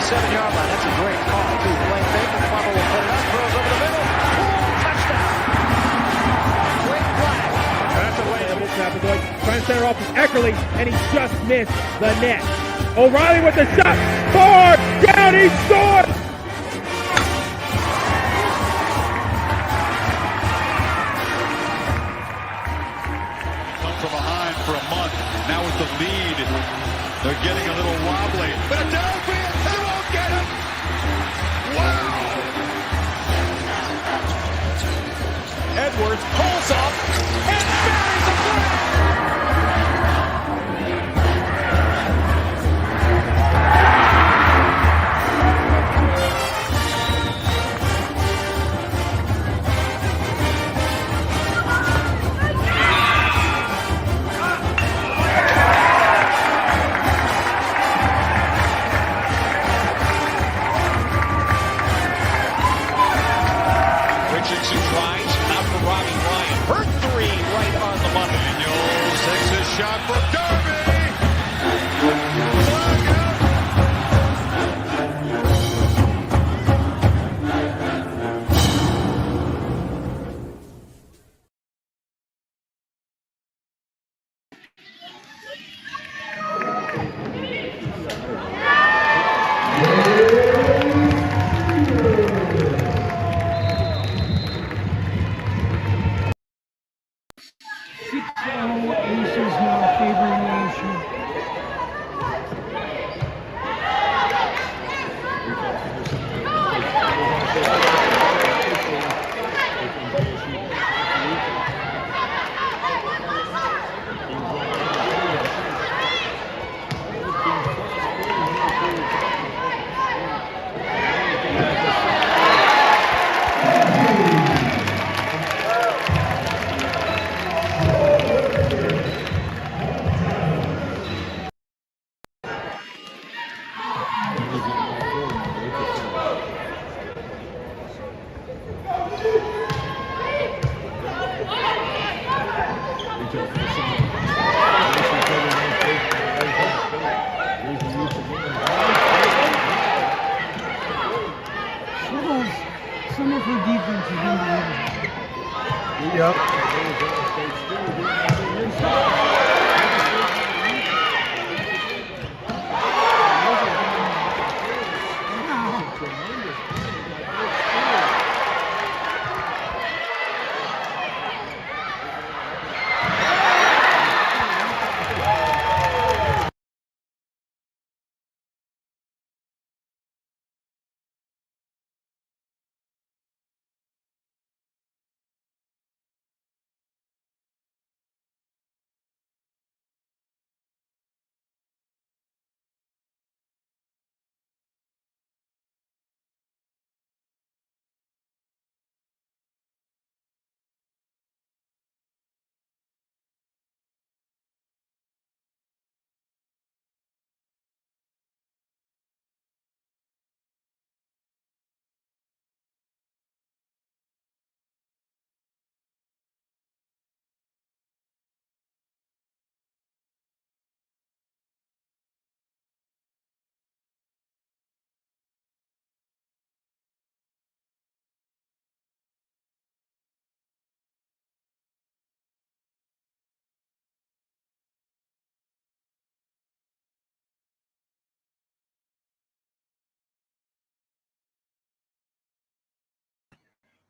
7-yard line. That's a great call, too. Playing Baker, Plummer will put it up, throws over the middle. Touchdown. Great flag. That's a way to trying to center off with Eckerly, and he just missed the net. O'Reilly with the shot. Far down, he scored. From behind for a month. Now with the lead, they're getting a little wobbly. Philadelphia, they won't get him. Wow. Edwards pulls up and buries the flag. Richardson tries, out for Robbie Ryan. Her three right on the money. Daniels takes his shot for Derby. Aces now favoring Nation. Some of her defense is unbelievable. Yep.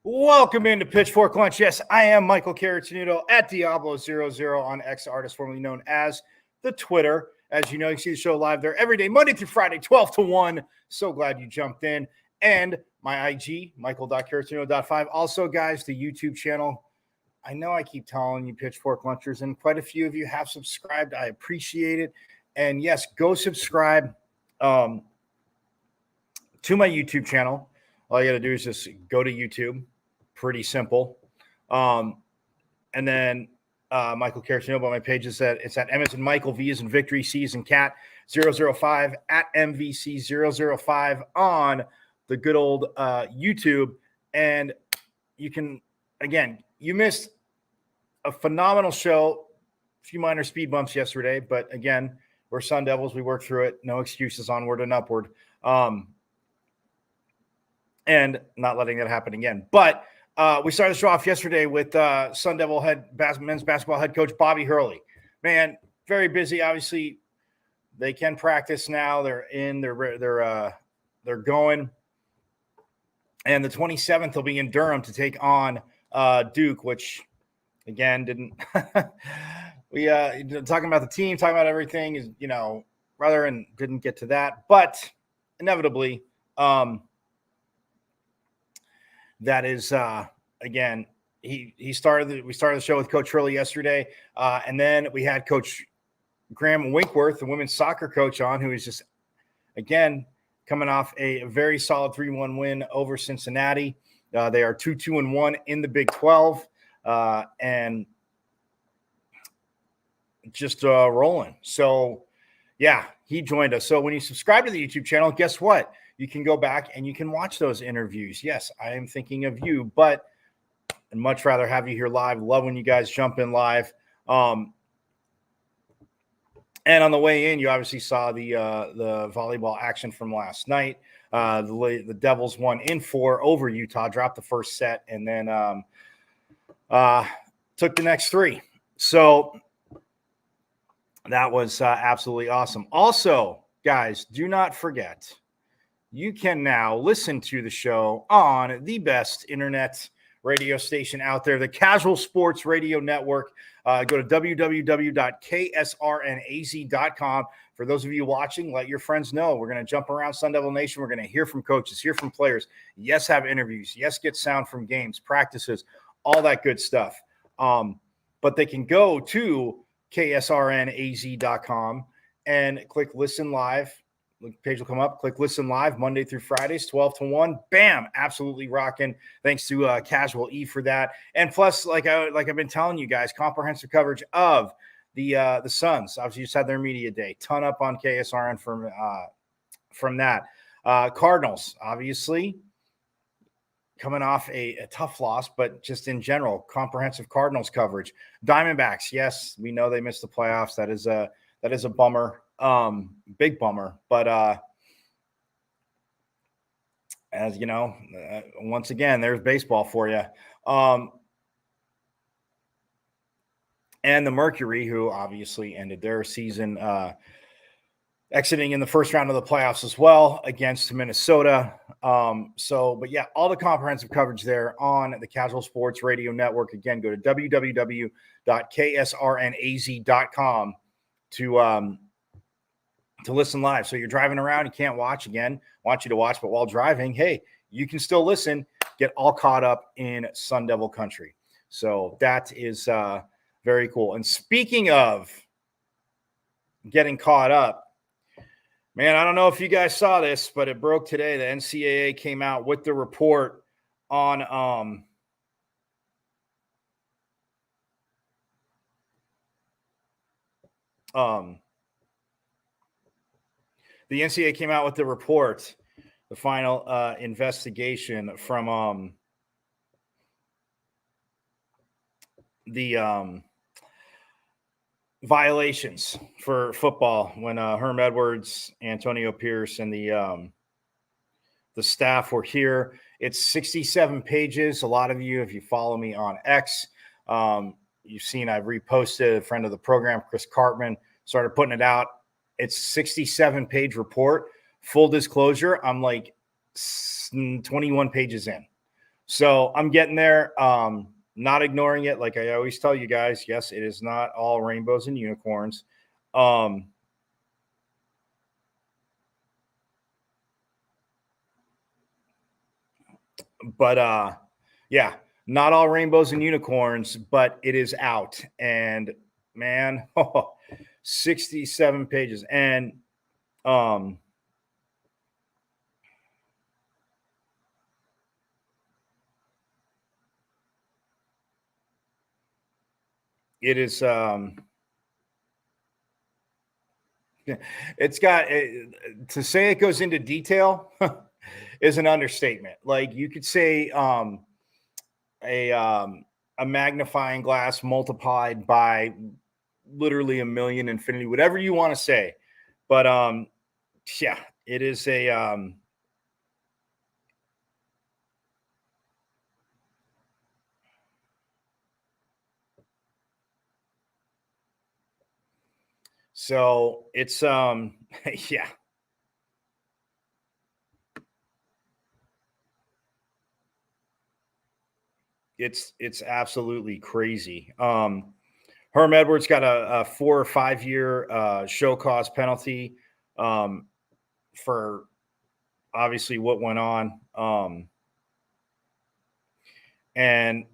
Welcome into Pitchfork Lunch. Yes, I am Michael Carrottenuto at Diablo00 on X Artist, formerly known as the Twitter. As you know, you see the show live there every day, Monday through Friday, 12 to 1. So glad you jumped in. And my IG, Michael.Carrottenuto.5. Also, guys, the YouTube channel. I know I keep telling you Pitchfork Lunchers, and quite a few of you have subscribed. I appreciate it. And yes, go subscribe to my YouTube channel. All you got to do is just go to YouTube. Pretty simple. And then Michael Carrottenuto, my page is at M as in Michael, V as in Victory, C as in Cat, 005 at MVC005 on the good old YouTube. And you can, again, you missed a phenomenal show, a few minor speed bumps yesterday, but again, we're Sun Devils. We work through it. No excuses, onward and upward. And not letting that happen again. But we started the show off yesterday with Sun Devil men's basketball head coach Bobby Hurley. Man, very busy. Obviously, they can practice now. They're going. And the 27th will be in Durham to take on Duke, which again didn't. We talking about the team, talking about everything is rather and didn't get to that, but inevitably. That is again. We started the show with Coach Hurley yesterday, and then we had Coach Graham Winkworth, the women's soccer coach, on, who is just again coming off a very solid 3-1 win over Cincinnati. They are 2-2-1 in the Big 12, and just rolling. So, yeah, he joined us. So when you subscribe to the YouTube channel, guess what? You can go back and you can watch those interviews. Yes, I am thinking of you, but I'd much rather have you here live. Love when you guys jump in live. And on the way in, you obviously saw the volleyball action from last night. The Devils won in 4 over Utah, dropped the first set, and then took the next 3. So that was absolutely awesome. Also, guys, do not forget, you can now listen to the show on the best internet radio station out there, the Casual Sports Radio Network. Go to www.ksrnaz.com. For those of you watching, let your friends know. We're going to jump around Sun Devil Nation. We're going to hear from coaches, hear from players. Yes, have interviews. Yes, get sound from games, practices, all that good stuff. But they can go to ksrnaz.com and click listen live. The page will come up. Click listen live Monday through Fridays, 12 to 1. Bam, absolutely rocking. Thanks to Casual E for that. And plus, like I've been telling you guys, comprehensive coverage of the Suns. Obviously, just had their media day. Ton up on KSRN from that. Cardinals, obviously, coming off a tough loss, but just in general, comprehensive Cardinals coverage. Diamondbacks, yes, we know they missed the playoffs. That is a bummer. Big bummer, but as you know, once again, there's baseball for you. And the Mercury, who obviously ended their season exiting in the first round of the playoffs as well against Minnesota. But yeah, all the comprehensive coverage there on the Casual Sports Radio Network. Again, go to www.ksrnaz.com to listen live. So you're driving around, you can't watch. Again, want you to watch, but while driving, hey, you can still listen, get all caught up in Sun Devil country. So that is very cool. And speaking of getting caught up, man, I don't know if you guys saw this, but it broke today. The NCAA came out with the report on the NCAA came out with the report, the final investigation from the violations for football when Herm Edwards, Antonio Pierce, and the staff were here. It's 67 pages. A lot of you, if you follow me on X, you've seen I've reposted. A friend of the program, Chris Cartman, started putting it out. It's 67-page report. Full disclosure, I'm like 21 pages in. So I'm getting there. Not ignoring it. Like I always tell you guys, yes, it is not all rainbows and unicorns. Yeah, not all rainbows and unicorns, but it is out. And man, 67 pages. And it is it's got to say it goes into detail is an understatement. Like you could say a magnifying glass multiplied by literally a million infinity, whatever you want to say. But yeah, it is a so it's yeah. It's absolutely crazy. Herm Edwards got a 4 or 5 year show cause penalty for obviously what went on. And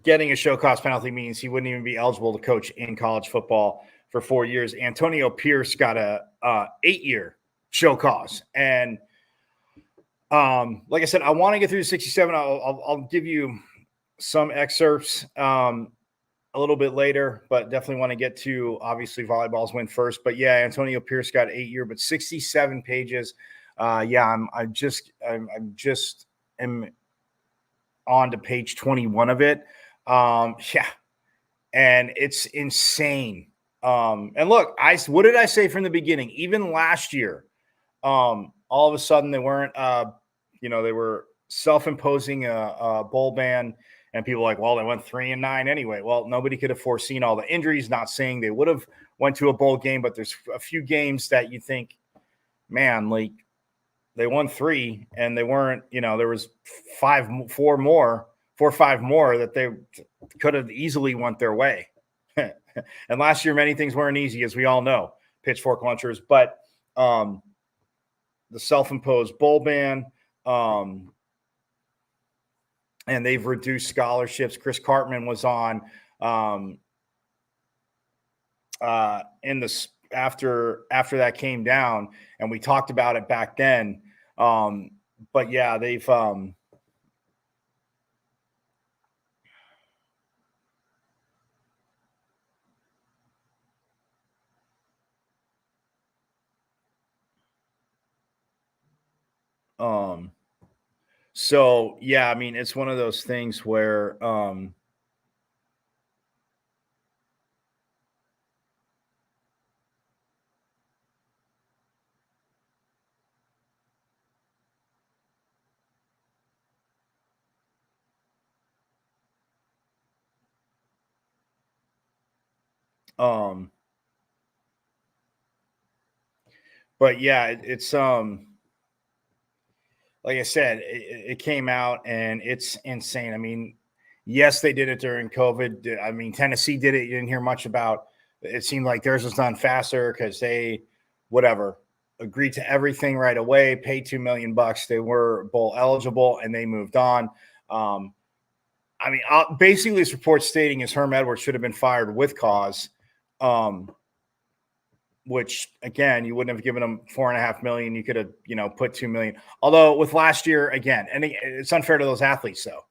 getting a show cause penalty means he wouldn't even be eligible to coach in college football for 4 years. Antonio Pierce got a 8-year show cause. And like I said, I want to get through the 67. I'll give you some excerpts a little bit later, but definitely want to get to obviously volleyball's win first. But yeah, Antonio Pierce got 8-year, but 67 pages. I'm just am on to page 21 of it. Yeah, and it's insane. And look, what did I say from the beginning? Even last year, all of a sudden they weren't, they were self-imposing a bowl ban, and people were like, well, they went 3-9 anyway. Well, nobody could have foreseen all the injuries. Not saying they would have went to a bowl game, but there's a few games that you think, man, like they won 3 and they weren't, there was 4 or 5 more that they could have easily went their way. And last year, many things weren't easy, as we all know, pitchfork lunchers, but the self-imposed bowl ban, and they've reduced scholarships. Chris Cartman was on in the after that came down, and we talked about it back then. But yeah, they've so yeah, I mean, it's one of those things where but yeah, it's like I said, it came out and it's insane. I mean, yes, they did it during COVID. I mean, Tennessee did it. You didn't hear much about. It seemed like theirs was done faster because they, agreed to everything right away. Paid $2 million. They were bowl eligible and they moved on. I mean, basically, this report stating is Herm Edwards should have been fired with cause. Which again, you wouldn't have given them $4.5 million. You could have, put $2 million. Although with last year, again, and it's unfair to those athletes. Though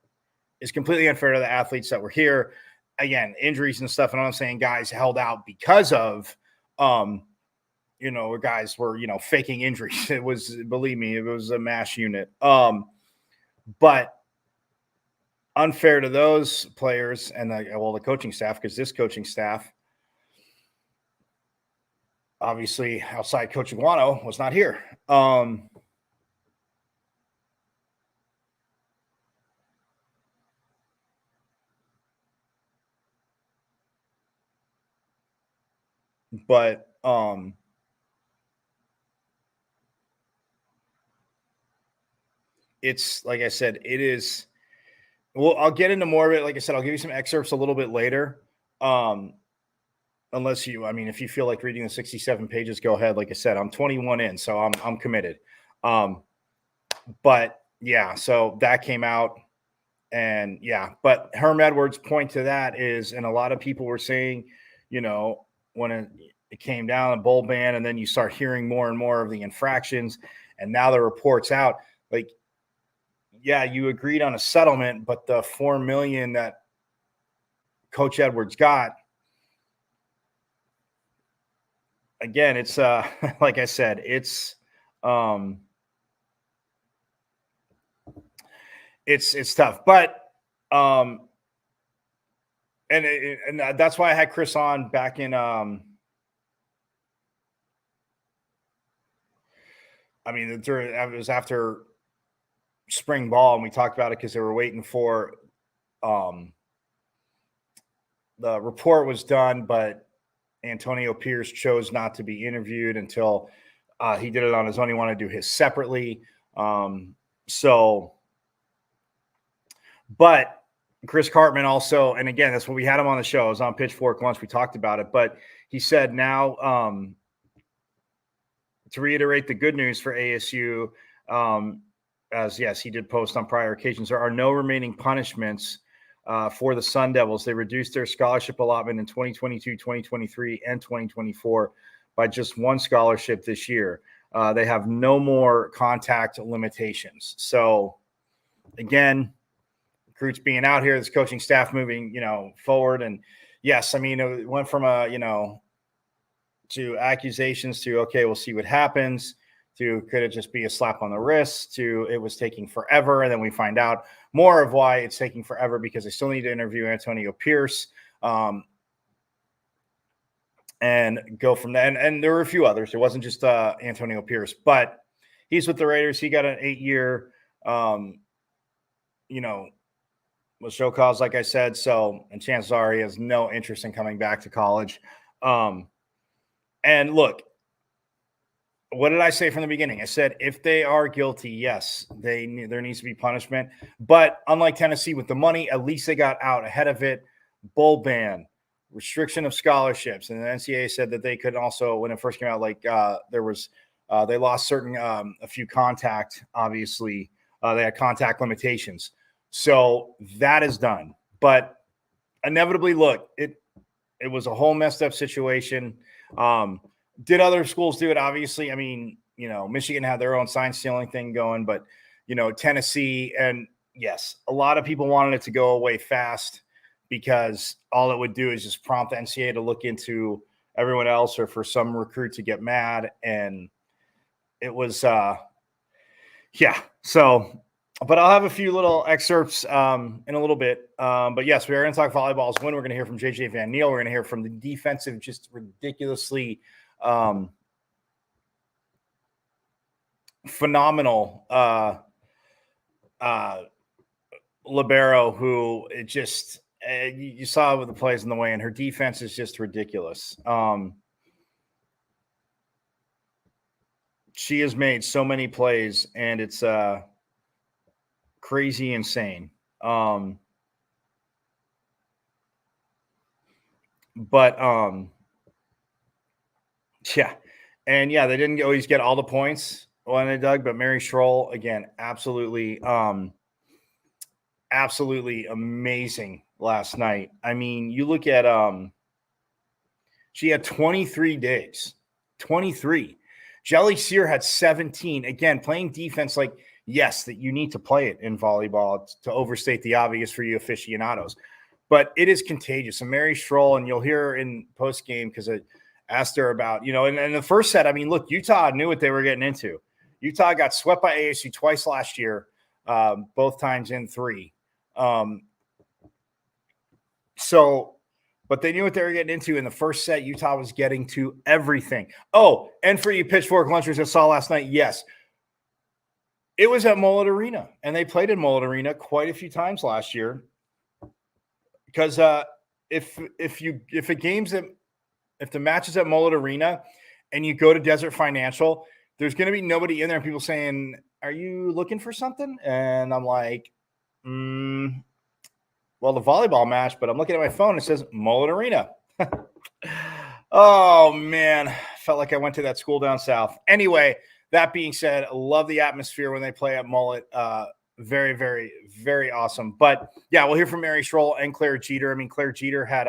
it's completely unfair to the athletes that were here. Again, injuries and stuff. And I'm saying guys held out because of, where guys were, faking injuries. It was, believe me, it was a mass unit. But unfair to those players and the coaching staff, because this coaching staff, obviously, outside Coach Iguano was not here. But it's like I said, it is. Well, I'll get into more of it. Like I said, I'll give you some excerpts a little bit later. Unless if you feel like reading the 67 pages, go ahead. Like I said, I'm 21 in, so I'm committed. But yeah, so that came out, and yeah, but Herm Edwards' point to that is, and a lot of people were saying, when it came down a bowl ban, and then you start hearing more and more of the infractions, and now the report's out, like, yeah, you agreed on a settlement, but the $4 million that Coach Edwards got, again, it's like I said, it's tough, but and that's why I had Chris on back in I mean, it was after spring ball, and we talked about it because they were waiting for the report was done, but Antonio Pierce chose not to be interviewed until he did it on his own. He wanted to do his separately. But Chris Cartman also, and again, that's what we had him on the show. It was on Pitchfork once. We talked about it, but he said now to reiterate the good news for ASU, as yes, he did post on prior occasions, there are no remaining punishments for the Sun Devils. They reduced their scholarship allotment in 2022, 2023, and 2024 by just one scholarship this year. They have no more contact limitations. So again, recruits being out here, this coaching staff moving, forward. And yes, I mean, it went from to accusations to, okay, we'll see what happens, to could it just be a slap on the wrist, to it was taking forever. And then we find out more of why it's taking forever, because they still need to interview Antonio Pierce and go from there. And there were a few others. It wasn't just Antonio Pierce, but he's with the Raiders. He got an 8-year, was show cause, like I said. So, and chances are he has no interest in coming back to college. And look, what did I say from the beginning? I said, if they are guilty, yes, there needs to be punishment. But unlike Tennessee with the money, at least they got out ahead of it. Bowl ban, restriction of scholarships. And the NCAA said that they could also, when it first came out, they lost a few contact, obviously. They had contact limitations. So that is done. But inevitably, look, it was a whole messed up situation. Did other schools do it? Obviously, I mean, Michigan had their own sign stealing thing going, but, Tennessee, and yes, a lot of people wanted it to go away fast because all it would do is just prompt the NCAA to look into everyone else, or for some recruit to get mad. And it was, So, but I'll have a few little excerpts in a little bit. But yes, we are going to talk volleyball's win. We're going to hear from JJ Van Neal. We're going to hear from the defensive, just ridiculously phenomenal libero, who it just you saw it with the plays in the way, and her defense is just ridiculous. She has made so many plays, and it's crazy insane. They didn't always get all the points when they dug, but Mary Schroll, again, absolutely amazing last night. I mean, you look at she had 23 digs. 23. Jelly Sear had 17. Again, playing defense, like, yes, that you need to play it in volleyball to overstate the obvious for you aficionados. But it is contagious. And Mary Schroll, and you'll hear her in post-game because I asked her about, and the first set, I mean, look, Utah knew what they were getting into. Utah got swept by ASU twice last year, both times in 3. But they knew what they were getting into in the first set. Utah was getting to everything. Oh, and for you Pitchfork lunchers that saw last night, yes, it was at Mullet Arena, and they played in Mullet Arena quite a few times last year. Because if the match is at Mullet Arena and you go to Desert Financial, there's going to be nobody in there, and people saying, "Are you looking for something?" And I'm like, well, the volleyball match, but I'm looking at my phone. It says Mullet Arena. Oh, man. Felt like I went to that school down south. Anyway, that being said, I love the atmosphere when they play at Mullet. Very, very, very awesome. But, yeah, we'll hear from Mary Schroll and Claire Jeter. I mean, Claire Jeter had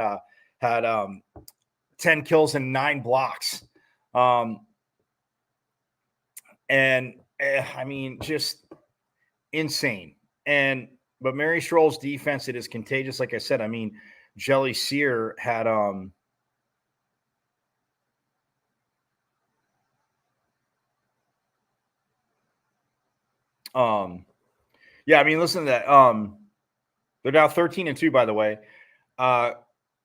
10 kills and 9 blocks. I mean, just insane. But Mary Schroll's defense, it is contagious. Like I said, I mean, Jelly Sear had I mean, listen to that. They're now 13-2, by the way. I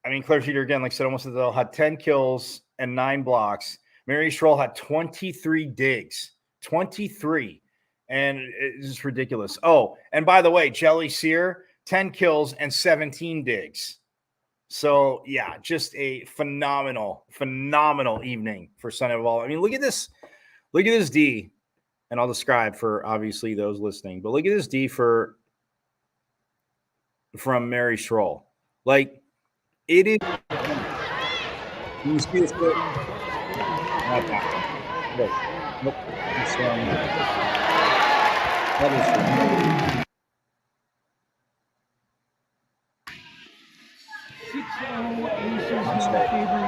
mean, Claire Jeter, again, like I said, almost had 10 kills and 9 blocks. Mary Schroll had 23 digs. 23. And it's just ridiculous. Oh, and by the way, Jelly Sear, 10 kills and 17 digs. So, yeah, just a phenomenal evening for Sunday Ball. I mean, look at this. Look at this D. And I'll describe for, obviously, those listening. But look at this D from Mary Schroll. Like, it is. You see this? Nope.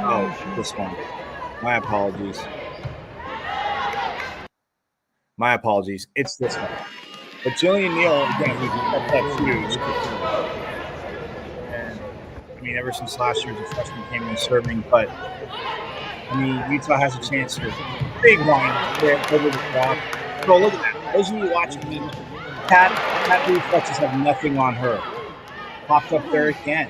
Oh, this one. My apologies. It's this one. But Jillian Neal, again, that's huge. And I mean, ever since last year, the freshman came in serving, but I mean, Utah has a chance here. Big line there over the top. So look at that. Those of you watching me, Pat reflexes have nothing on her. Popped up there again.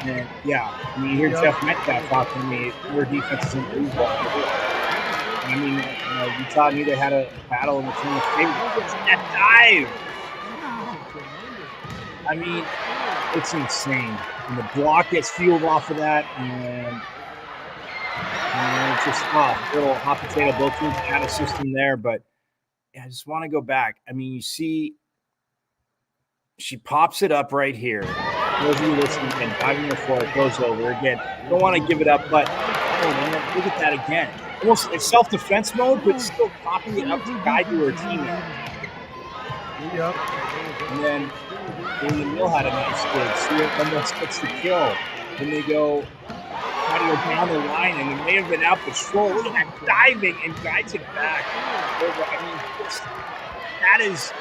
And yeah, I mean, you hear Jeff Metcalf talking to me. Your defense is unbelievable. I mean, Utah knew they had a battle in the team of favorites. That dive. I mean, it's insane. And the block gets fueled off of that, and it's just a little hot potato. Both teams had a system there, but yeah, I just want to go back. I mean, you see, she pops it up right here. Those of you listening and diving the floor, it goes over again. Don't want to give it up, but look at that again. Almost it's self-defense mode, but still popping it up to guide to her teammate. Yep. And then Jillian Neal had a nice dig. See, it almost gets the kill. Then they go try to go down the line, and it may have been out, but Schroll, look at that diving and guides it back. I mean, that is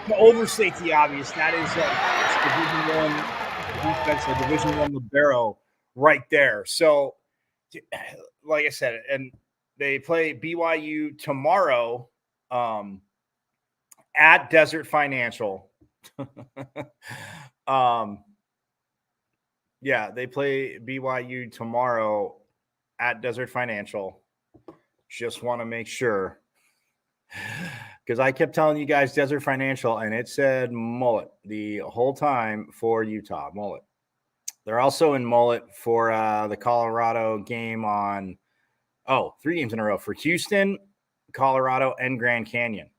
to overstate the obvious. That is Division I defense, a Division I libero right there. So, like I said, and they play BYU tomorrow at Desert Financial. Yeah, they play BYU tomorrow at Desert Financial. Just want to make sure, because I kept telling you guys Desert Financial, and it said mullet the whole time for Utah. Mullet. They're also in mullet for the Colorado game on, 3 games in a row for Houston, Colorado, and Grand Canyon.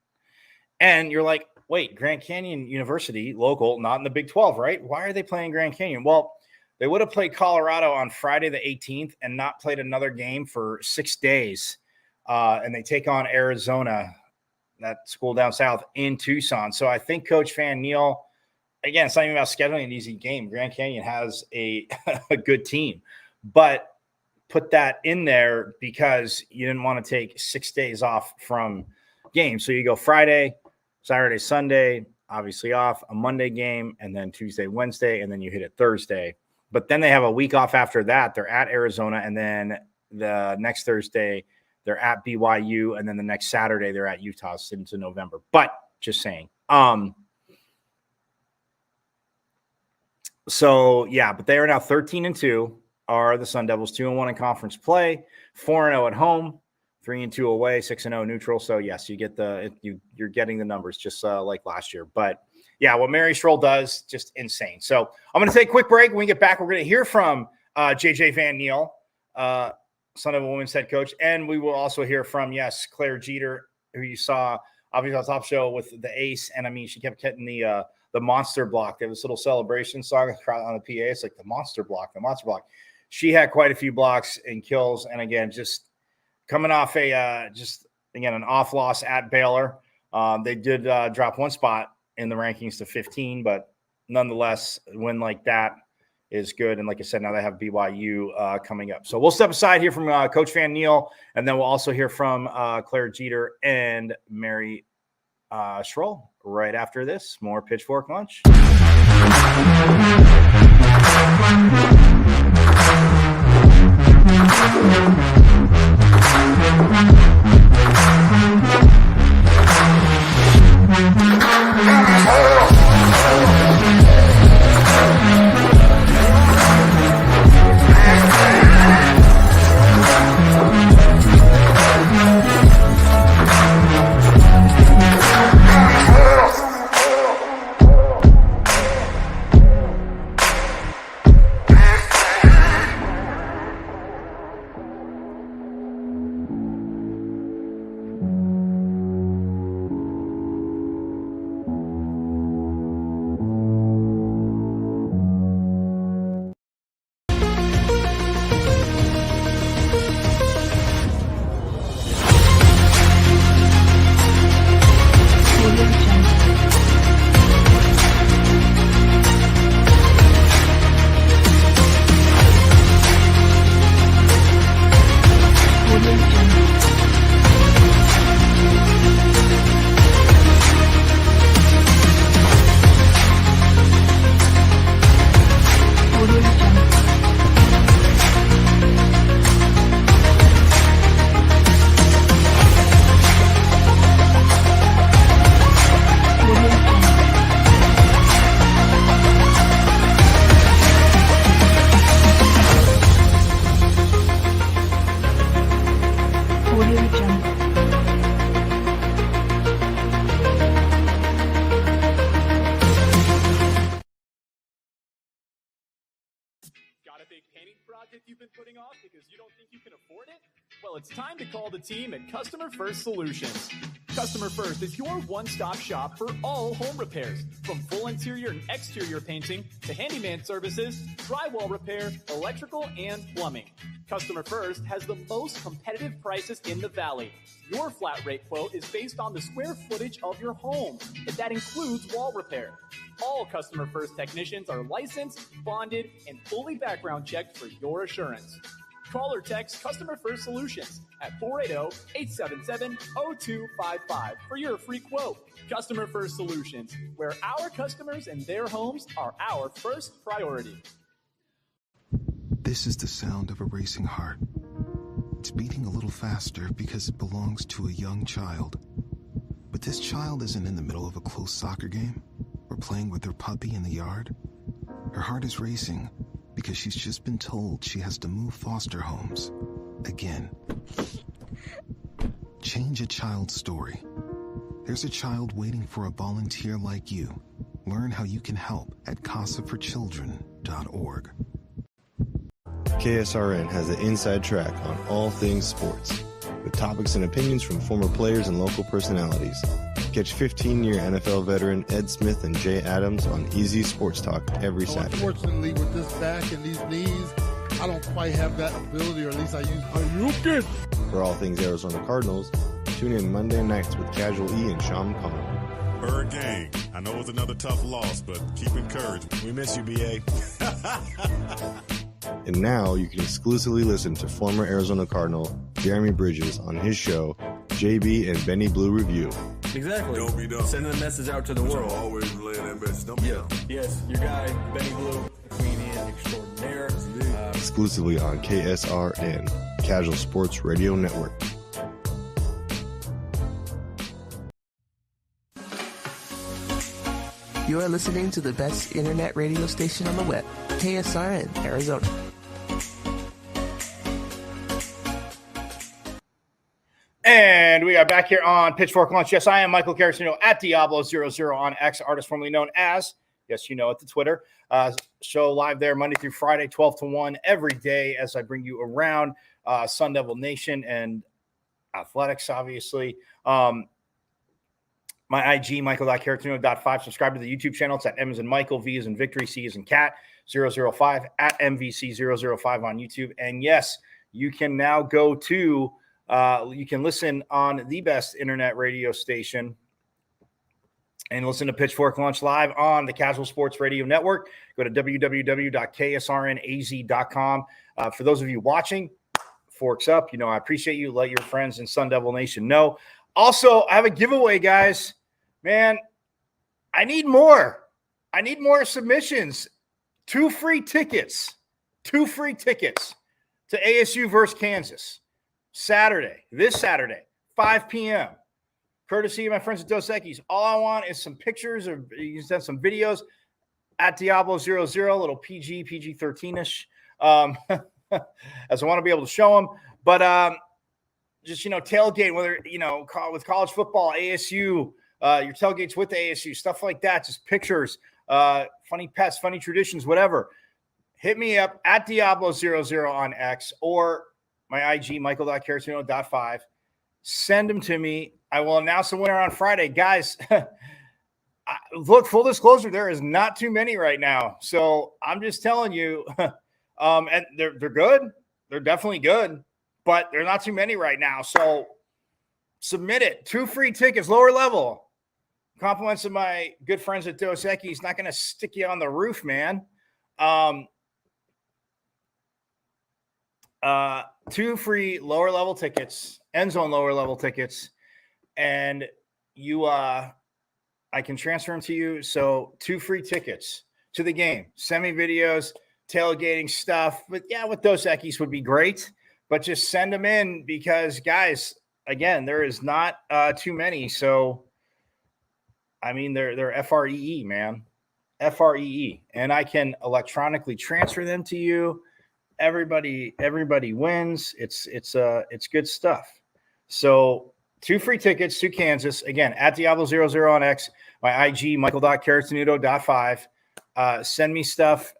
And you're like, wait, Grand Canyon University, local, not in the Big 12, right? Why are they playing Grand Canyon? Well, they would have played Colorado on Friday the 18th and not played another game for 6 days. And they take on Arizona, that school down south, in Tucson. So I think Coach Van Neal, again, it's not even about scheduling an easy game. Grand Canyon has a good team. But put that in there because you didn't want to take 6 days off from games. So you go Friday, Saturday, Sunday, obviously off, a Monday game, and then Tuesday, Wednesday, and then you hit it Thursday. But then they have a week off after that. They're at Arizona, and then the next Thursday they're at BYU, and then the next Saturday they're at Utah into November. But just saying. So, yeah, but they are now 13-2, are the Sun Devils, 2-1 in conference play, 4-0 at home, 3-2 away, 6-0 neutral. So, yes, you get you're getting the numbers just like last year. But, yeah, what Mary Schroll does, just insane. So, I'm going to take a quick break. When we get back, we're going to hear from JJ Van Neal, Son of a Women's head coach, and we will also hear from, yes, Claire Jeter, who you saw obviously on Top Show with the ace. And, I mean, she kept getting the monster block. There was a little celebration song on the PA. It's like the monster block. She had quite a few blocks and kills. And again, just coming off an off loss at Baylor. They did drop one spot in the rankings to 15, but nonetheless, a win like that is good. And like I said, now they have BYU coming up. So we'll step aside here from Coach Van Neal, and then we'll also hear from Claire Jeter and Mary Schroll right after this. More Pitchfork Lunch. painting project you've been putting off because you don't think you can afford it? Well, it's time to call the team at Customer First Solutions. Customer First is your one-stop shop for all home repairs, from full interior and exterior painting to handyman services, drywall repair, electrical, and plumbing. Customer First has the most competitive prices in the Valley. Your flat rate quote is based on the square footage of your home, and that includes wall repair. All Customer First technicians are licensed, bonded, and fully background checked for your assurance. Call or text Customer First Solutions at 480-877-0255 for your free quote. Customer First Solutions, where our customers and their homes are our first priority. This is the sound of a racing heart. It's beating a little faster because it belongs to a young child. But this child isn't in the middle of a close soccer game or playing with her puppy in the yard. Her heart is racing because she's just been told she has to move foster homes again. Change a child's story. There's a child waiting for a volunteer like you. Learn how you can help at casaforchildren.org. KSRN has the inside track on all things sports, with topics and opinions from former players and local personalities. Catch 15-year NFL veteran Ed Smith and Jay Adams on Easy Sports Talk every Saturday. Unfortunately, with this back and these knees, I don't quite have that ability, or at least I use. Are you good? For all things Arizona Cardinals, tune in Monday nights with Casual E and Sean McConnell. Bird Gang, I know it's another tough loss, but keep encouraged. We miss you, BA. And now you can exclusively listen to former Arizona Cardinal Jeremy Bridges on his show, JB and Benny Blue Review. Exactly. Don't be dumb. Sending a message out to the world. Always relaying that message. Don't be dumb. Yes, your guy, Benny Blue, comedian extraordinaire. Exclusively on KSRN, Casual Sports Radio Network. You are listening to the best internet radio station on the web, KSRN, Arizona. And we are back here on Pitchfork Lunch. Yes, I am Michael Caracino at Diablo00 on X, artist formerly known as, yes, you know it, the Twitter. Show live there Monday through Friday, 12 to 1 every day as I bring you around Sun Devil Nation and athletics, obviously. My IG, michael.caratino.5. Subscribe to the YouTube channel. It's at M as in Michael, V as in Victory, C as in Cat, 005 at MVC005 on YouTube. And yes, you can now go to, you can listen on the best internet radio station and listen to Pitchfork Lunch live on the Casual Sports Radio Network. Go to www.ksrnaz.com. For those of you watching, forks up. You know, I appreciate you. Let your friends in Sun Devil Nation know. Also, I have a giveaway, guys. Man, I need more. I need more submissions. 2 free tickets. 2 free tickets to ASU versus Kansas. This Saturday, 5 p.m. Courtesy of my friends at Dos Equis. All I want is some pictures, or you can send some videos at Diablo00, a little PG-13-ish, as I want to be able to show them. But just, you know, tailgate, whether, you know, with college football, ASU, your tailgates with the ASU, stuff like that, just pictures, funny pets, funny traditions, whatever. Hit me up at Diablo00 on X or my IG, michael.caratino.5. Send them to me. I will announce the winner on Friday. Guys, look, full disclosure, there is not too many right now. So I'm just telling you, and they're good. They're definitely good, but there are not too many right now. So submit it. 2 free tickets, lower level. Compliments of my good friends at Dos Equis. Not going to stick you on the roof, man. 2 free lower level tickets, end zone lower level tickets, and you I can transfer them to you. So 2 free tickets to the game. Send me videos, tailgating stuff. But yeah, with Dos Equis would be great. But just send them in because, guys, again, there is not too many. So I mean, they're FREE, man. FREE. And I can electronically transfer them to you. Everybody wins. It's good stuff. So 2 free tickets to Kansas. Again, at Diablo00 on X. My IG, michael.caratino.5. Send me stuff.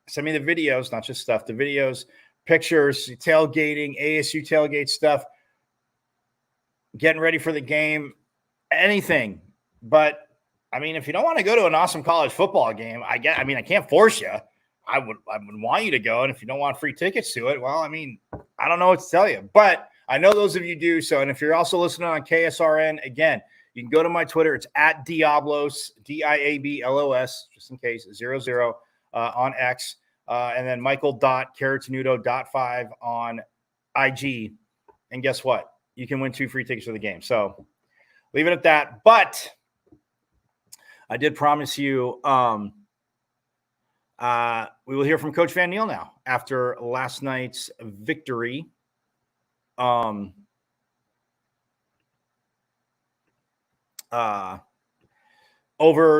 Send me the videos, not just stuff, the videos, pictures, tailgating, ASU tailgate stuff, getting ready for the game, anything. But I mean, if you don't want to go to an awesome college football game, I can't force you. I would want you to go. And if you don't want free tickets to it, well, I mean, I don't know what to tell you, but I know those of you do. So, and if you're also listening on KSRN, again, you can go to my Twitter. It's at Diablos, Diablos, just in case, 00 on X. And then Michael.Caratinudo.5 on IG. And guess what? You can win 2 free tickets for the game. So leave it at that. But I did promise you we will hear from Coach Van Niel now after last night's victory. Over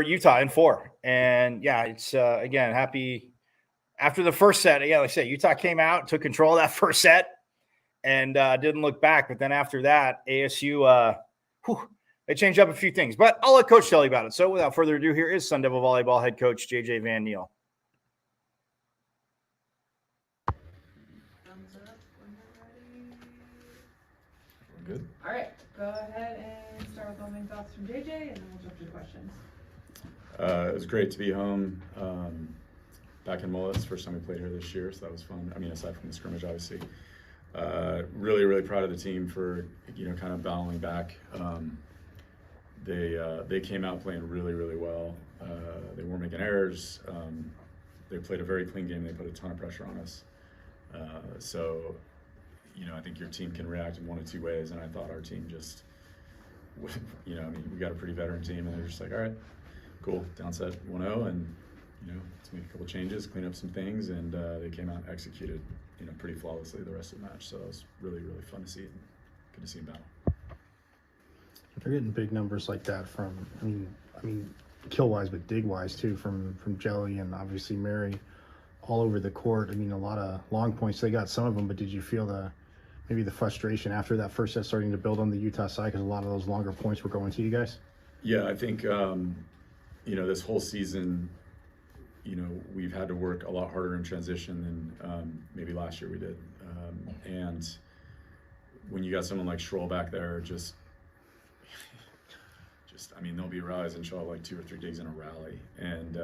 Utah in 4. And yeah, it's again, happy after the first set. Yeah, like I say, Utah came out, took control of that first set and didn't look back. But then after that, ASU, they changed up a few things. But I'll let Coach tell you about it. So without further ado, here is Sun Devil Volleyball head coach JJ Van Niel. Good. All right, go ahead and start with opening thoughts from JJ, and then we'll jump to questions. It was great to be home, back in Mullet's. First time we played here this year, so that was fun. I mean, aside from the scrimmage, obviously. Really, really proud of the team for, kind of battling back. They came out playing really, really well. They weren't making errors. They played a very clean game. They put a ton of pressure on us. So, I think your team can react in one of 2 ways, and I thought our team just, we got a pretty veteran team, and they're just like, all right, cool, downset 1-0, and, let's make a couple changes, clean up some things, and they came out and executed, pretty flawlessly the rest of the match, so it was really, really fun to see, and good to see them battle. They're getting big numbers like that from, I mean, kill-wise, but dig-wise, too, from Jelly and obviously Mary all over the court. I mean, a lot of long points. They got some of them, but did you feel maybe the frustration after that first set starting to build on the Utah side because a lot of those longer points were going to you guys? Yeah, I think, this whole season, we've had to work a lot harder in transition than maybe last year we did. And when you got someone like Schroll back there, they'll be rallies and show up like 2 or 3 digs in a rally. And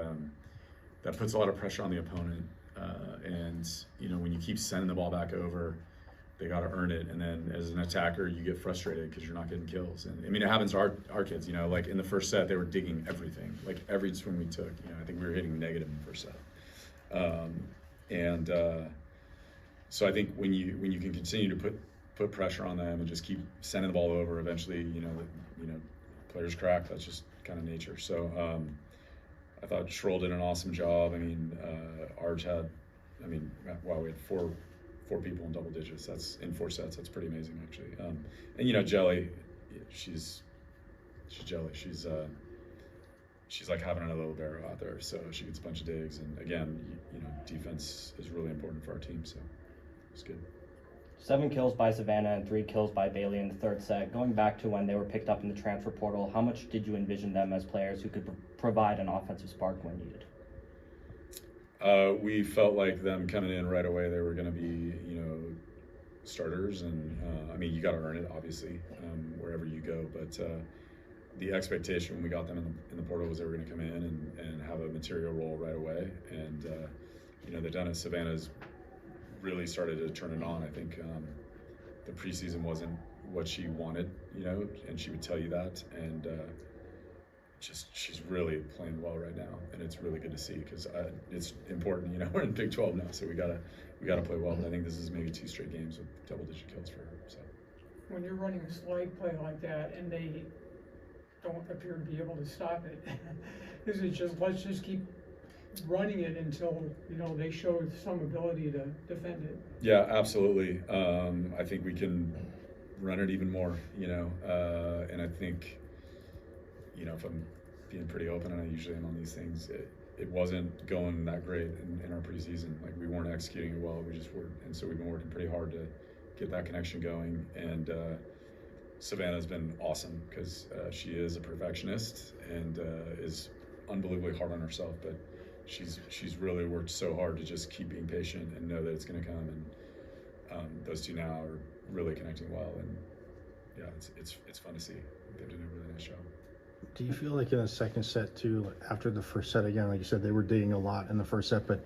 that puts a lot of pressure on the opponent. When you keep sending the ball back over, they got to earn it. And then as an attacker, you get frustrated because you're not getting kills. And it happens to our kids, like in the first set, they were digging everything, like every swing we took. I think we were hitting negative in the first set. So I think when you can continue to put pressure on them and just keep sending the ball over, eventually, players crack. That's just kind of nature. So I thought Schroll did an awesome job. Arj had, we had four people in double digits. That's in 4 sets. That's pretty amazing, actually. And Jelly, she's Jelly. She's like having another little barrel out there. So she gets a bunch of digs. And again, defense is really important for our team. So it's good. 7 kills by Savannah and 3 kills by Bailey in the third set. Going back to when they were picked up in the transfer portal, how much did you envision them as players who could provide an offensive spark when needed? We felt like them coming in right away, they were going to be, starters. And, you got to earn it, obviously, wherever you go. But the expectation when we got them in the portal was they were going to come in and have a material role right away. And, they've done it. Savannah's really started to turn it on. I think the preseason wasn't what she wanted, and she would tell you that. And she's really playing well right now, and it's really good to see because it's important. We're in Big 12 now, so we gotta play well. But I think this is maybe 2 straight games with double-digit kills for her. So when you're running a slide play like that, and they don't appear to be able to stop it, is it just let's just keep running it until they show some ability to defend it? Yeah, absolutely. I think we can run it even more. And I think if I'm being pretty open, and I usually am on these things, it wasn't going that great in our preseason. Like we weren't executing it well. We just weren't, and so we've been working pretty hard to get that connection going. And Savannah's been awesome because she is a perfectionist and is unbelievably hard on herself, but she's really worked so hard to just keep being patient and know that it's going to come. And those two now are really connecting well. And yeah, it's fun to see. They're doing a really nice job. Do you feel like in the second set too, after the first set again, like you said, they were digging a lot in the first set, but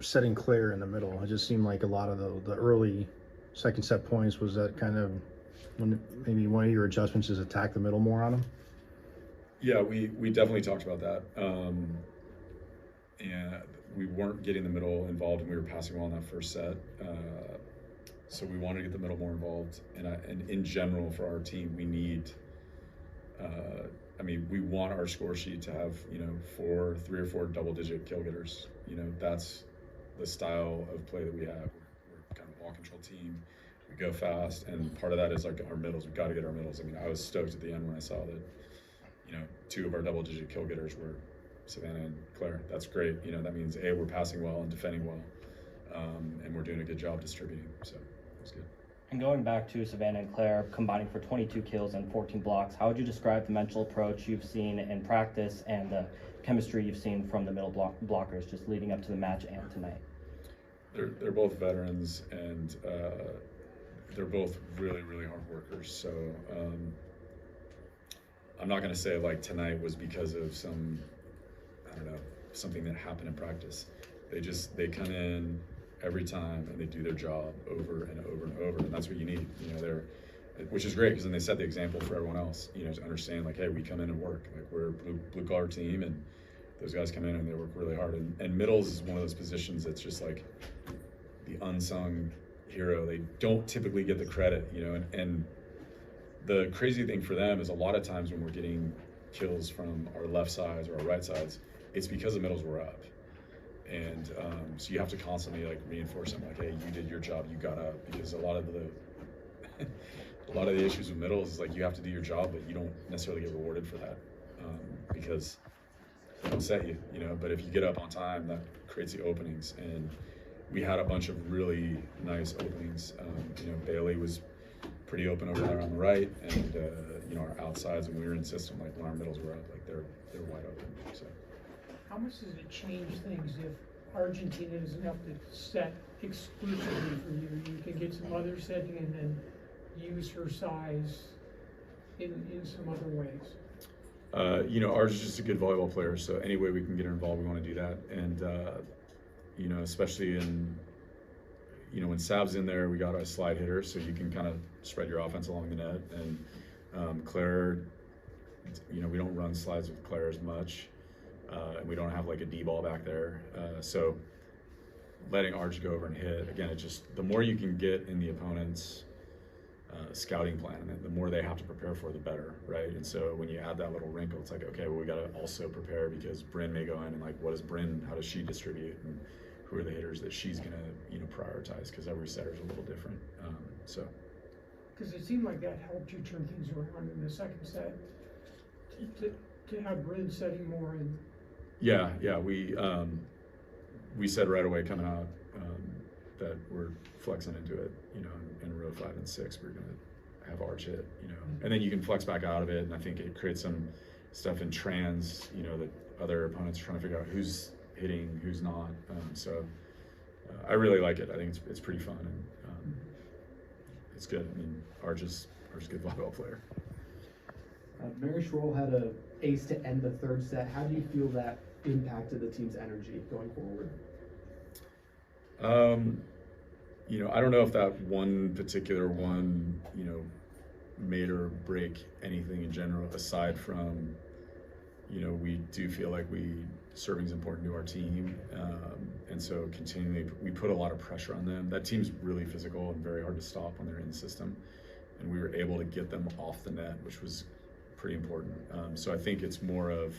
setting Claire in the middle, it just seemed like a lot of the early second set points was that kind of when maybe one of your adjustments is attack the middle more on them? Yeah, we definitely talked about that. And we weren't getting the middle involved, and we were passing well in that first set. So we wanted to get the middle more involved. And in general, for our team, we need. We want our score sheet to have 3 or 4 double-digit kill getters. That's the style of play that we have. We're kind of a ball control team. We go fast, and part of that is like our middles. We've got to get our middles. I was stoked at the end when I saw that, 2 of our double-digit kill getters were Savannah and Claire. That's great. That means A, we're passing well and defending well, and we're doing a good job distributing. So it's good. And going back to Savannah and Claire combining for 22 kills and 14 blocks, how would you describe the mental approach you've seen in practice and the chemistry you've seen from the middle blockers just leading up to the match and tonight? They're both veterans, and they're both really, really hard workers. So I'm not going to say like tonight was because of something that happened in practice. They come in every time and they do their job over and over and over, and that's what you need. Which is great because then they set the example for everyone else. To understand like, hey, we come in and work. Like we're a blue collar team, and those guys come in and they work really hard. And middles is one of those positions that's just like the unsung hero. They don't typically get the credit, and the crazy thing for them is a lot of times when we're getting kills from our left sides or our right sides, it's because the middles were up. And so you have to constantly like reinforce them, like, hey, you did your job, you got up, because a lot of the issues with middles is like you have to do your job, but you don't necessarily get rewarded for that because they don't set you, But if you get up on time, that creates the openings, and we had a bunch of really nice openings. Bailey was pretty open over there on the right, and our outsides when we were in system, like when our middles were up, like they're wide open. So. How much does it change things if Argentina doesn't have to set exclusively for you? You can get some other setting and then use her size in some other ways. Ours is just a good volleyball player, so any way we can get her involved, we want to do that. And especially when Sav's in there, we got a slide hitter, so you can kind of spread your offense along the net. And Claire, we don't run slides with Claire as much. And we don't have like a D ball back there. So letting Arch go over and hit, again, it just, the more you can get in the opponent's scouting plan, and the more they have to prepare for, the better, right? And so when you add that little wrinkle, it's like, okay, well, we got to also prepare because Bryn may go in, and like, what does Bryn, how does she distribute? And who are the hitters that she's going to, prioritize? Because every setter is a little different. Because it seemed like that helped you turn things around in the second set. To have Bryn setting more in. Yeah, we said right away coming out that we're flexing into it, in row 5 and 6, we're gonna have Arch hit, and then you can flex back out of it, and I think it creates some stuff in trans, that other opponents are trying to figure out who's hitting, who's not. I really like it. I think it's pretty fun, and it's good. Arch is a good volleyball player. Mary Schroll had an ace to end the third set. How do you feel that impacted the team's energy going forward? I don't know if that one particular one, made or break anything in general, aside from, we do feel like serving is important to our team. And so continually, we put a lot of pressure on them. That team's really physical and very hard to stop when they're in the system. And we were able to get them off the net, which was pretty important. So I think it's more of,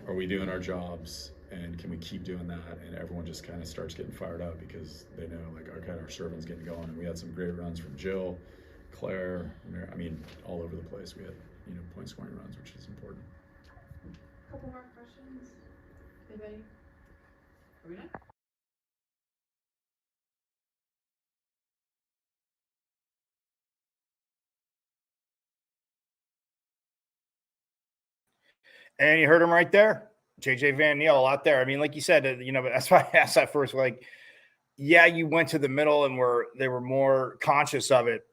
are we doing our jobs, and can we keep doing that? And everyone just kind of starts getting fired up because they know, like, okay, our serving's getting going. And we had some great runs from Jill, Claire, all over the place. We had, point scoring runs, which is important. Couple more questions. Anybody? Are we done? And you heard him right there. JJ Van Neal out there. I mean, like you said, but that's why I asked that first. Like, yeah, you went to the middle and they were more conscious of it.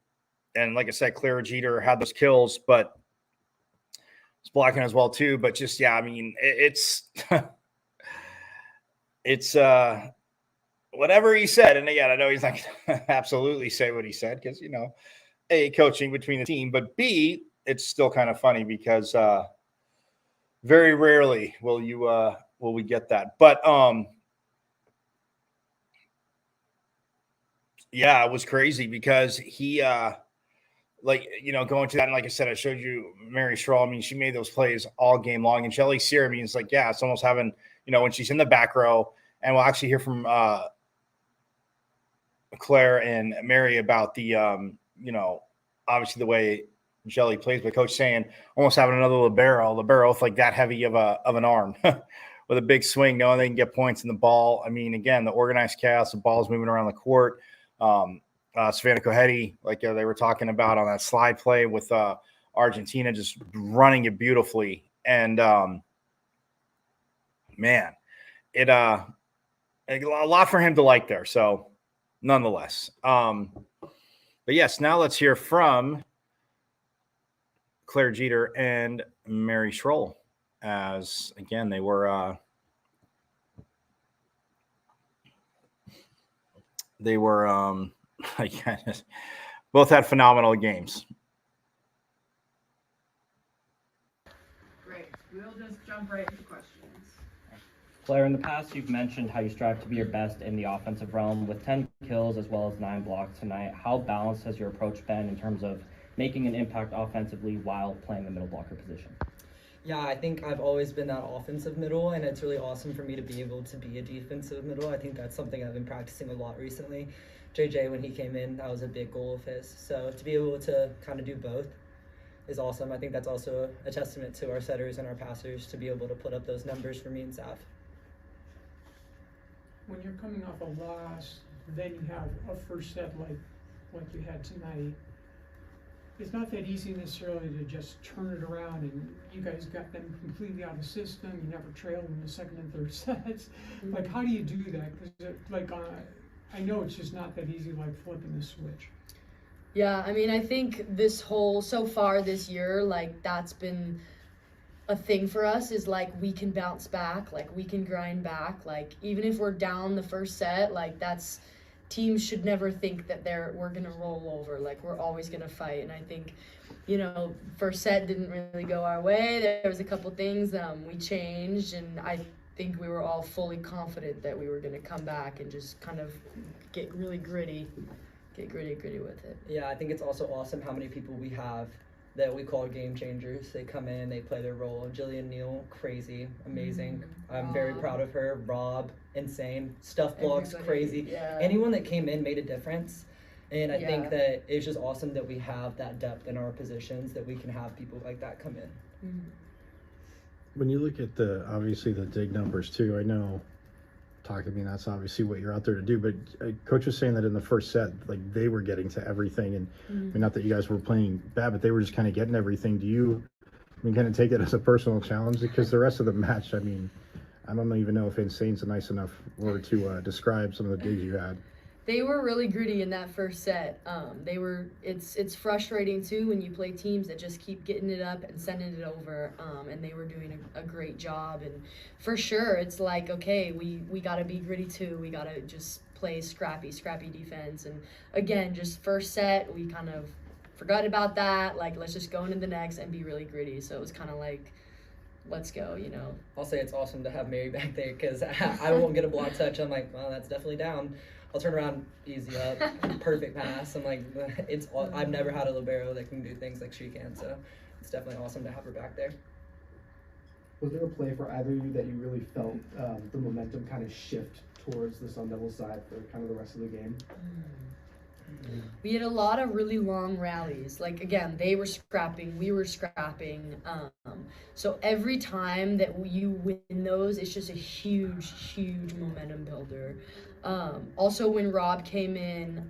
And like I said, Claire Jeter had those kills, but it's blocking as well too. But just, yeah, I mean, it's it's whatever he said. And again, I know he's not going to absolutely say what he said because, A, coaching between the team, but B, it's still kind of funny because very rarely will we get that. But yeah, it was crazy because he going to that, and like I said, I showed you Mary Schroll. I mean, she made those plays all game long. And Shelly Sear, I mean, it's like, yeah, it's almost having, when she's in the back row, and we'll actually hear from Claire and Mary about the, obviously the way Jelly plays, but coach saying almost having another libero with like that heavy of an arm with a big swing, knowing they can get points in the ball. I mean, again, the organized chaos, the ball's moving around the court. Savannah Cohetti, like they were talking about on that slide play with Argentina, just running it beautifully. And man, it a lot for him to like there. So nonetheless, but yes, now let's hear from Claire Jeter and Mary Schroll, as again they were both had phenomenal games. Great. We'll just jump right into questions. Claire, in the past, you've mentioned how you strive to be your best in the offensive realm with 10 kills as well as 9 blocks tonight. How balanced has your approach been in terms of making an impact offensively while playing the middle blocker position? Yeah, I think I've always been that offensive middle, and it's really awesome for me to be able to be a defensive middle. I think that's something I've been practicing a lot recently. JJ, when he came in, that was a big goal of his. So to be able to kind of do both is awesome. I think that's also a testament to our setters and our passers to be able to put up those numbers for me and Saf. When you're coming off a loss, then you have a first set like you had tonight, it's not that easy necessarily to just turn it around, and you guys got them completely out of the system. You never trailed in the second and third sets. Like, how do you do that? Because I know it's just not that easy, like flipping the switch. Yeah, I mean, I think so far this year, like, that's been a thing for us, is like we can bounce back, like we can grind back, like even if we're down the first set, like teams should never think that we're gonna roll over. Like, we're always gonna fight. And I think, first set didn't really go our way. There was a couple things we changed, and I think we were all fully confident that we were gonna come back and just kind of get really gritty with it. Yeah, I think it's also awesome how many people we have that we call game changers. They come in, they play their role. Jillian Neal, crazy, amazing. I'm very proud of her. Rob, insane. Stuff blocks, crazy. Yeah. Anyone that came in made a difference. And I think that it's just awesome that we have that depth in our positions, that we can have people like that come in. Mm-hmm. When you look at obviously the dig numbers too, I know, that's obviously what you're out there to do, but coach was saying that in the first set, like they were getting to everything, and I mean, not that you guys were playing bad, but they were just kind of getting everything. Do you, kind of take it as a personal challenge? Because the rest of the match, I mean, I don't even know if insane's a nice enough word to describe some of the digs you had. They were really gritty in that first set. It's frustrating too when you play teams that just keep getting it up and sending it over, and they were doing a great job. And for sure, it's like, okay, we got to be gritty too. We got to just play scrappy defense. And again, just first set, we kind of forgot about that. Like, let's just go into the next and be really gritty. So it was kind of like, let's go, I'll say it's awesome to have Mary back there, because I won't get a block touch. I'm like, well, that's definitely down. I'll turn around, easy up, perfect pass. I'm like, I've never had a libero that can do things like she can, so it's definitely awesome to have her back there. Was there a play for either of you that you really felt the momentum kind of shift towards the Sun Devils side for kind of the rest of the game? We had a lot of really long rallies. Like, again, they were scrapping, we were scrapping. So every time that you win those, it's just a huge momentum builder. Also, when Rob came in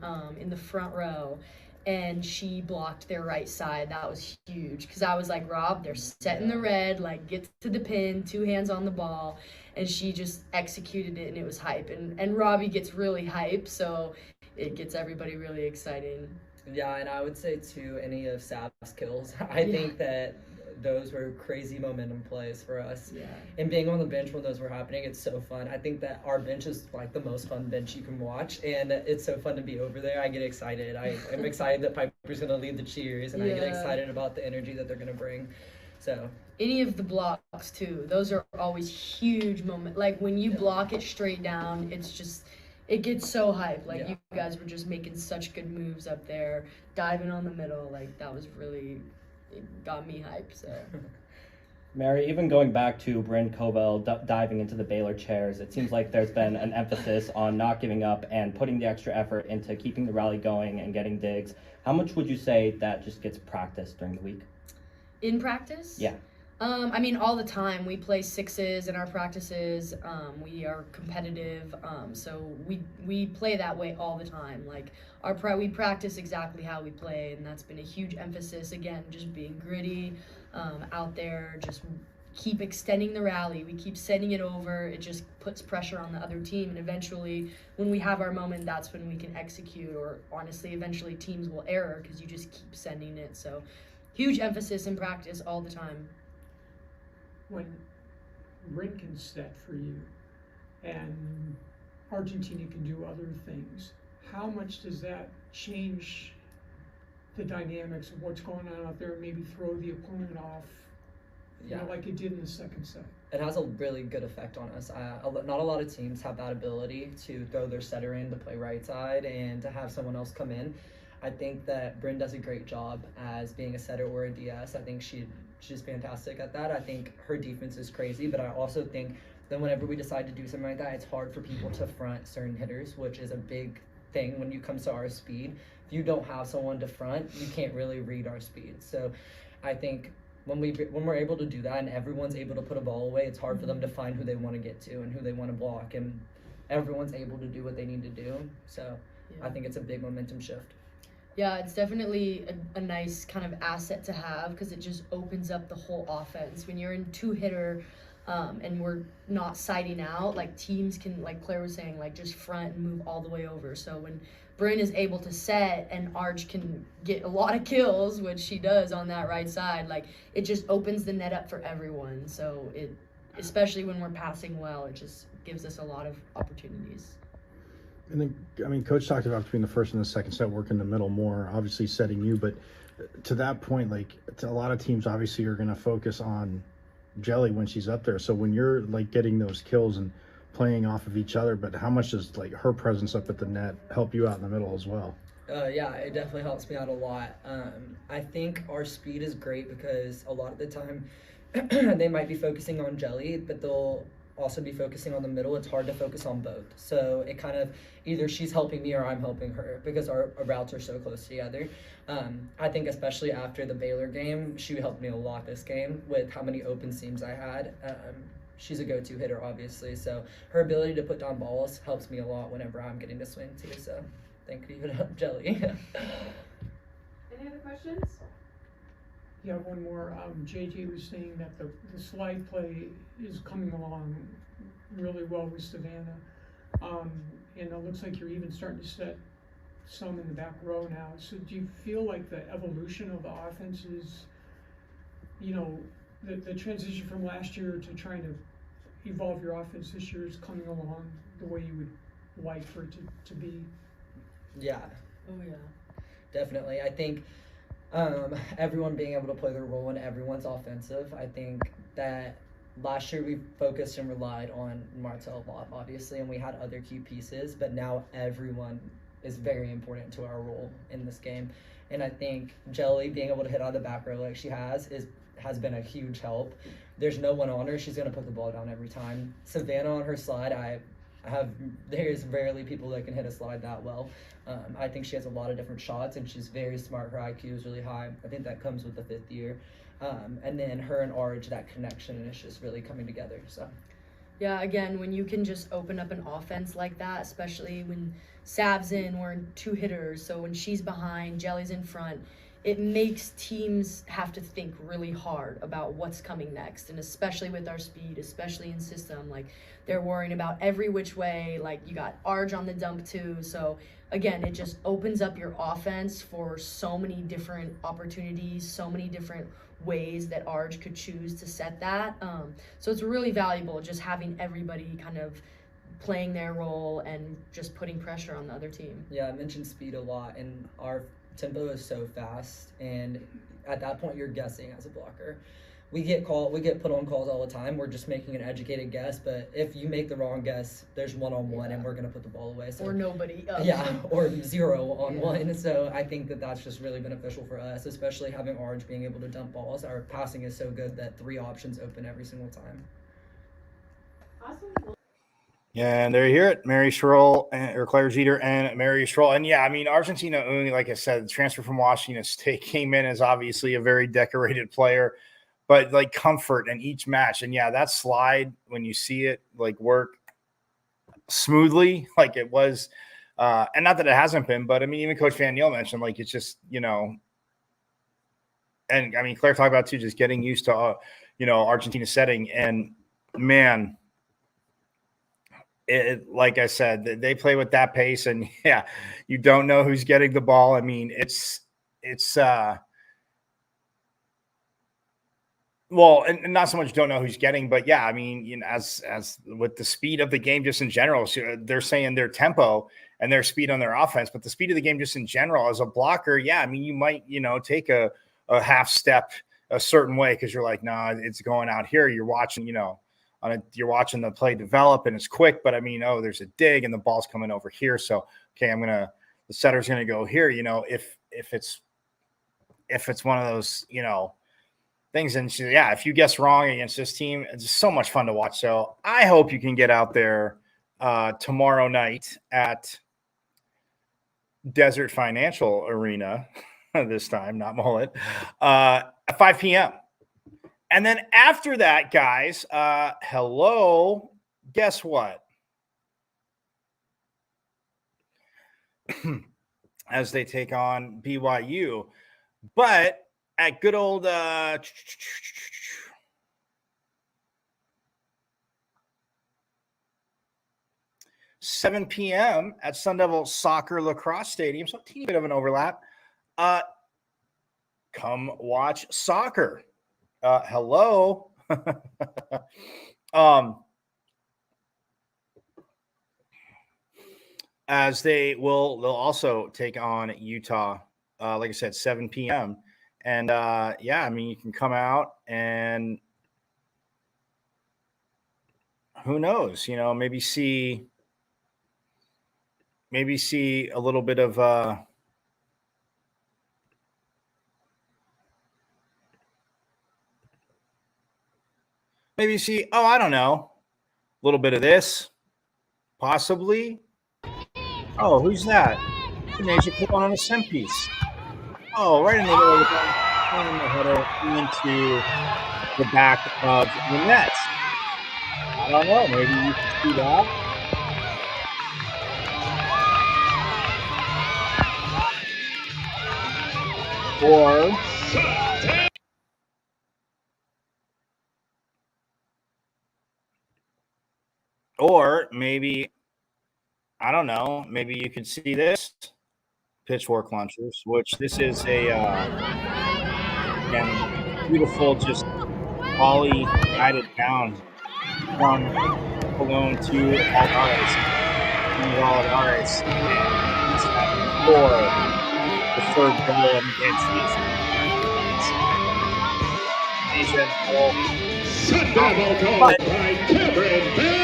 the front row, and she blocked their right side. That was huge because I was like, Rob, they're setting the red, like get to the pin, 2 hands on the ball, and she just executed it, and it was hype. And Robbie gets really hype, so it gets everybody really excited. Yeah, and I would say too, any of Sav's kills, I think that those were crazy momentum plays for us. Yeah. And being on the bench when those were happening, it's so fun. I think that our bench is like the most fun bench you can watch, and it's so fun to be over there. I get excited. I'm excited that Piper's going to lead the cheers, and I get excited about the energy that they're going to bring. So any of the blocks too, those are always huge moments. Like when you block it straight down, it's just, it gets so hype. Like you guys were just making such good moves up there, diving on the middle. Like that was really, it got me hyped. So. Mary, even going back to Bryn Covell diving into the Baylor chairs, it seems like there's been an emphasis on not giving up and putting the extra effort into keeping the rally going and getting digs. How much would you say that just gets practiced during the week? In practice? Yeah. I mean, all the time. We play sixes in our practices. We are competitive, so we play that way all the time. Like we practice exactly how we play, and that's been a huge emphasis. Again, just being gritty out there, just keep extending the rally. We keep sending it over. It just puts pressure on the other team, and eventually, when we have our moment, that's when we can execute. Or honestly, eventually, teams will error because you just keep sending it. So, huge emphasis in practice all the time. When Bryn can set for you and Argentina can do other things, how much does that change the dynamics of what's going on out there, maybe throw the opponent off, you know, like it did in the second set? It has a really good effect on us. Not a lot of teams have that ability to throw their setter in to play right side and to have someone else come in. I think that Bryn does a great job as being a setter or a DS. I think she's fantastic at that. I think her defense is crazy, but I also think that whenever we decide to do something like that, it's hard for people to front certain hitters, which is a big thing when you come to our speed. If you don't have someone to front, you can't really read our speed. So I think when we're able to do that and everyone's able to put a ball away, it's hard for them to find who they want to get to and who they want to block, and everyone's able to do what they need to do. So I think it's a big momentum shift. Yeah, it's definitely a nice kind of asset to have because it just opens up the whole offense. When you're in two-hitter and we're not siding out, like teams can, like Claire was saying, like just front and move all the way over. So when Bryn is able to set and Arch can get a lot of kills, which she does on that right side, like it just opens the net up for everyone. So it, especially when we're passing well, it just gives us a lot of opportunities. And then, I mean, Coach talked about between the first and the second set, working the middle more, obviously setting you. But to that point, like, a lot of teams obviously are going to focus on Jelly when she's up there. So when you're, like, getting those kills and playing off of each other, but how much does, like, her presence up at the net help you out in the middle as well? Yeah, it definitely helps me out a lot. I think our speed is great because a lot of the time they might be focusing on Jelly, but they'll also be focusing on the middle. It's hard to focus on both. So it kind of, either she's helping me or I'm helping her because our routes are so close together. I think especially after the Baylor game, she helped me a lot this game with how many open seams I had. She's a go-to hitter, obviously. So her ability to put down balls helps me a lot whenever I'm getting to swing too. So thank you, Jelly. Any other questions? Yeah, one more. JJ was saying that the slide play is coming along really well with Savannah. And it looks like you're even starting to set some in the back row now. So do you feel like the evolution of the offense is, you know, the transition from last year to trying to evolve your offense this year is coming along the way you would like for it to be? Yeah. Oh, yeah. Definitely. I think everyone being able to play their role and everyone's offensive. I think that last year we focused and relied on Martel a lot, obviously, and we had other key pieces, but now everyone is very important to our role in this game. And I think Jelly being able to hit out of the back row like she has been a huge help. There's no one on her. She's going to put the ball down every time. Savannah on her slide, there's rarely people that can hit a slide that well. I think she has a lot of different shots, and she's very smart. Her IQ is really high. I think that comes with the 5th year. And then her and Arj, that connection is just really coming together. So, Yeah, again, when you can just open up an offense like that, especially when Sav's in, we're in 2 hitters, so when she's behind, Jelly's in front, it makes teams have to think really hard about what's coming next. And especially with our speed, especially in system, like they're worrying about every which way. Like you got Arj on the dump too. So again, it just opens up your offense for so many different opportunities, so many different ways that Arj could choose to set that. So it's really valuable just having everybody kind of playing their role and just putting pressure on the other team. Yeah, I mentioned speed a lot, and our tempo is so fast, and at that point you're guessing as a blocker. We get put on calls all the time. We're just making an educated guess, but if you make the wrong guess, there's one-on-one, and we're gonna put the ball away. So, or nobody. Yeah, or 0-on-1. So I think that's just really beneficial for us, especially having Orange being able to dump balls. Our passing is so good that 3 options open every single time. Awesome. And there you hear it, Mary Schroll or Claire Jeter and Mary Schroll. And yeah, I mean, Argentina, like I said, the transfer from Washington State came in as obviously a very decorated player, but like comfort in each match. And yeah, that slide, when you see it like work smoothly, like it was, and not that it hasn't been, but I mean, even Coach Van Neal mentioned, like, it's just, and I mean, Claire talked about too, just getting used to, Argentina setting. And man, like I said, they play with that pace, and yeah, you don't know who's getting the ball. I mean, it's well, and not so much don't know who's getting, but yeah, I mean, as with the speed of the game just in general, so they're saying their tempo and their speed on their offense, but the speed of the game just in general as a blocker, yeah, I mean, you might, take a half step a certain way because you're like, nah, it's going out here. You're watching, you're watching the play develop and it's quick, but I mean, there's a dig and the ball's coming over here. So, okay, the setter's going to go here, if it's one of those, things. And yeah, if you guess wrong against this team, it's just so much fun to watch. So I hope you can get out there tomorrow night at Desert Financial Arena, this time, not Mullet, at 5 p.m. And then after that, guys, hello, guess what? As they take on BYU. But at good old 7 p.m. at Sun Devil Soccer Lacrosse Stadium, so a teeny bit of an overlap. Come watch soccer. Hello. As they'll also take on Utah, like I said, 7 p.m. And yeah, I mean, you can come out and who knows, maybe see a little bit of I don't know, a little bit of this, possibly. Oh, who's that? Major put on a sim piece. Oh, right in the middle of the header into the back of the net. I don't know. Maybe you can see that. Or maybe, I don't know, maybe you could see this pitchfork launchers, which this is a again, beautiful, just volley guided down from Cologne to Aldares. And he's at for the third goal against Sun Devil goal by Cameron Bell.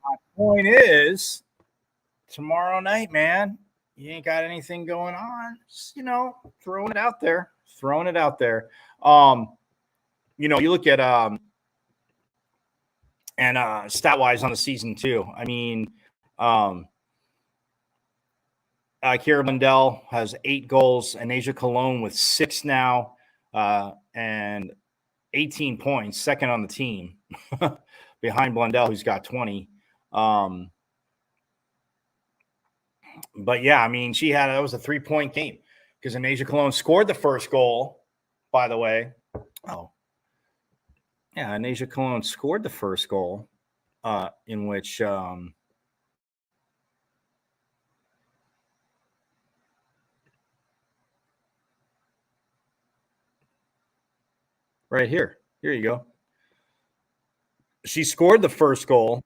My point is, tomorrow night, man, you ain't got anything going on. Just, throwing it out there. You look at and stat wise on the season too. I mean, Kira Blundell has 8 goals, and Asia Cologne with 6 now, and 18 points, second on the team behind Blundell, who's got 20. But yeah, I mean, that was a 3-point game because Anasia Cologne scored the first goal, by the way. Oh, yeah, Anasia Cologne scored the first goal, in which right here. Here you go. She scored the first goal.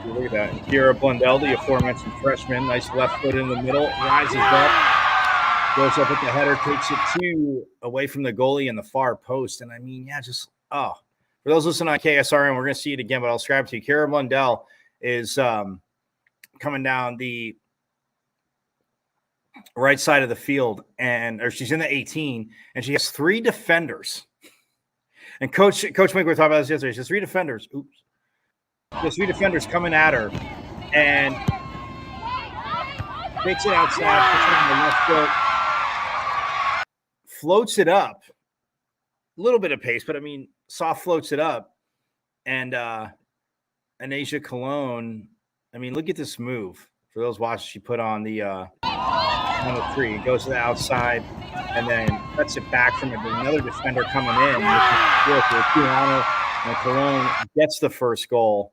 Look at that. Kira Blundell, the aforementioned freshman, nice left foot in the middle, rises up, goes up with the header, takes it away from the goalie in the far post. And I mean, yeah, for those listening on KSRN, we're going to see it again, but I'll describe it to you. Kira Blundell is coming down the right side of the field, or she's in the 18, and she has 3 defenders. And Coach Winkler talked about this yesterday. She has 3 defenders. Oops. There's 3 defenders coming at her, and takes it outside, puts it on the left foot, floats it up. A little bit of pace, but I mean, soft floats it up. And Anasia Cologne, I mean, look at this move. For those watching, she put on the 3. It goes to the outside, and then cuts it back from it. Another defender coming in. And Cologne gets the first goal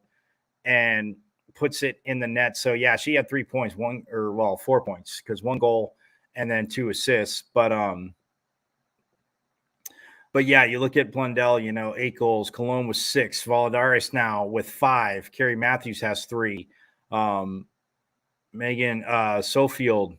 and puts it in the net. So yeah, she had 3 points, 4 points, because 1 goal and then 2 assists. But yeah, you look at Blundell, 8 goals. Cologne was 6. Valladares now with 5. Carrie Matthews has 3. Megan Sofield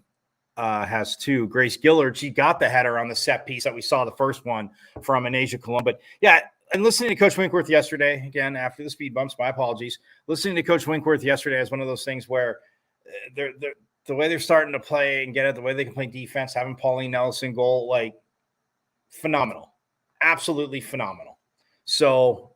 has 2. Grace Gillard, she got the header on the set piece that we saw the first one from Anasia Cologne. But yeah, and listening to Coach Winkworth yesterday, again, after the speed bumps, my apologies. Listening to Coach Winkworth yesterday is one of those things where the way they're starting to play and get it, the way they can play defense, having Pauline Nelson goal, like, phenomenal. Absolutely phenomenal. So,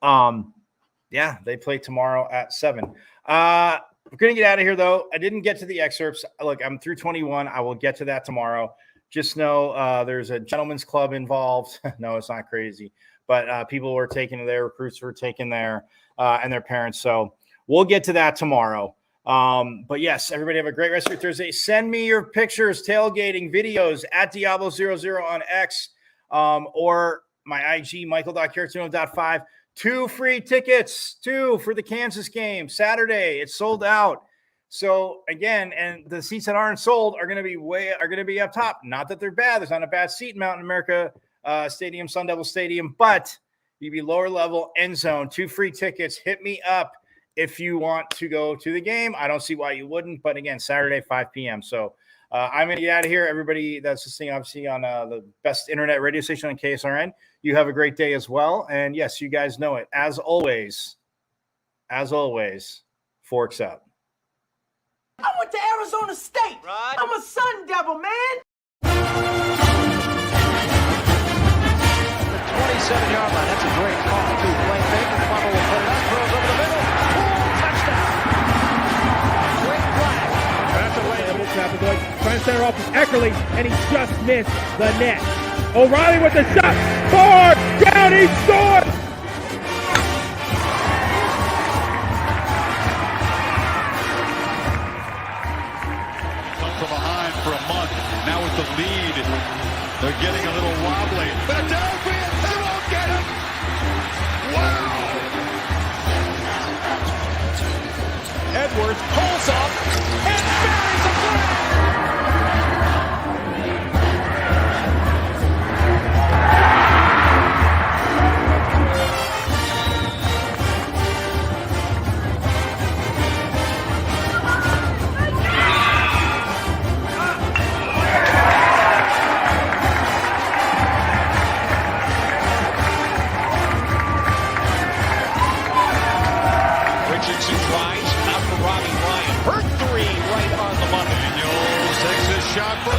yeah, they play tomorrow at 7. We're going to get out of here, though. I didn't get to the excerpts. Look, I'm through 21. I will get to that tomorrow. Just know there's a gentleman's club involved. No, it's not crazy. But people were taking their recruits were taking their and their parents. So we'll get to that tomorrow. But yes, everybody have a great rest of your Thursday. Send me your pictures, tailgating videos at Diablo00 on X or my IG, Michael.Caratuno.5. 2 free tickets, 2 for the Kansas game Saturday. It's sold out. So again, and the seats that aren't sold are going to be up top. Not that they're bad. There's not a bad seat in Mountain America Stadium, Sun Devil Stadium, but you'd be lower level end zone. 2 free tickets. Hit me up if you want to go to the game. I don't see why you wouldn't, but again, Saturday, 5 p.m. So I'm going to get out of here. Everybody that's listening, obviously, on the best internet radio station on KSRN, you have a great day as well. And yes, you guys know it. As always, forks up. I went to Arizona State. Right. I'm a Sun Devil, man. 27-yard line. That's a great call, too. Blaine Baker, Plummer will put it up, throws over the middle. Touchdown. Great flag. That's away. Trying to center off with Eckerly, and he just missed the net. O'Reilly with the shot. Far down, he scored. Come from behind for a month. Now with the lead, they're getting a little wobbly. Philadelphia, they won't get him. Wow. Edwards pulls up and buries a flag. Richardson tries, out for Robbie Ryan. Her 3 right on the money. Daniels takes his shot for